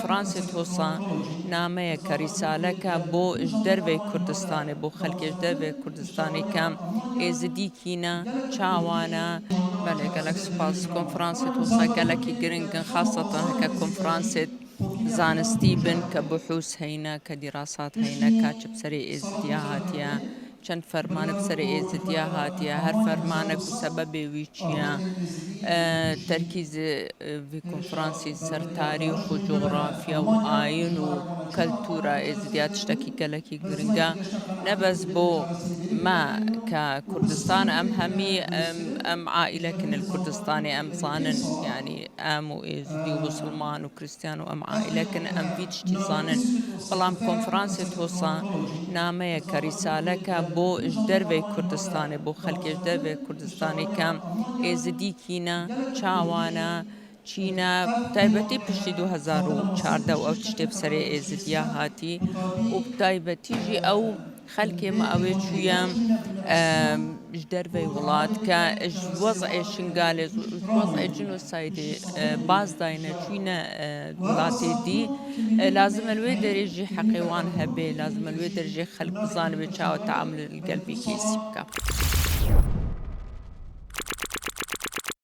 کنفرانسی توسا نامەیە کە ریسالەکە بۆ دەربەی کوردستانی بۆ خەڵکیش دەربەی کوردستانی کەم ئێزدیکینە چاوانە بەڵێ گەلک سوپاس کنفرانسی توسا گەلکی گرنگن خاصەتەن هەکە کنفرانسێت زانستی بن کە بحوس هەینە کە دیراسات هەینە کاچ بسەری ئێزدیا هاتیە چەند فەرمانە بسەری ئێزدیا هاتیە هەر فەرمانێک و سەبەبێ وی چییە تەرکیز وی کنفرانسی سەر تاریخ و جوغرافیا و ئاین و کەلتورە ئێزدیا تشتێکی گەلکی گرنگە نەبەس بۆ ما کە کوردستان ئەم هەمی ئەم عائیلەکن الکوردستانی ئەم زانن یعنی ئەم و ئێزدی و مسلمان و کریستیان و ئەم عائیلەکن ئەم وی تشتی زانن بەڵام کۆنفرانسی تۆسا نامەیە کە ریسالەکە بۆ دەربەی کوردستانی بۆ خەڵکیش دەربەی کوردستانی کەم ئێزدیکینە چاوانە چینە تایبەتی پشتی 2014 و ئەو تشتێ بسەرێ ئێزدیا هاتی و تایبەتیژی ئەو خەلکێمە ئەوێ چوویە دەربەی وڵات کە وەزعێ شنگالێ وەزعێ جنۆسایدێ باز داینە چوینە وڵاتێ دی لازمە لێ دەرێژی حەقیوان هەبێ لازمە لێ دەرێژی خەلک بزانە بێ چاوە تەعامل گەلبی کێسی بکە.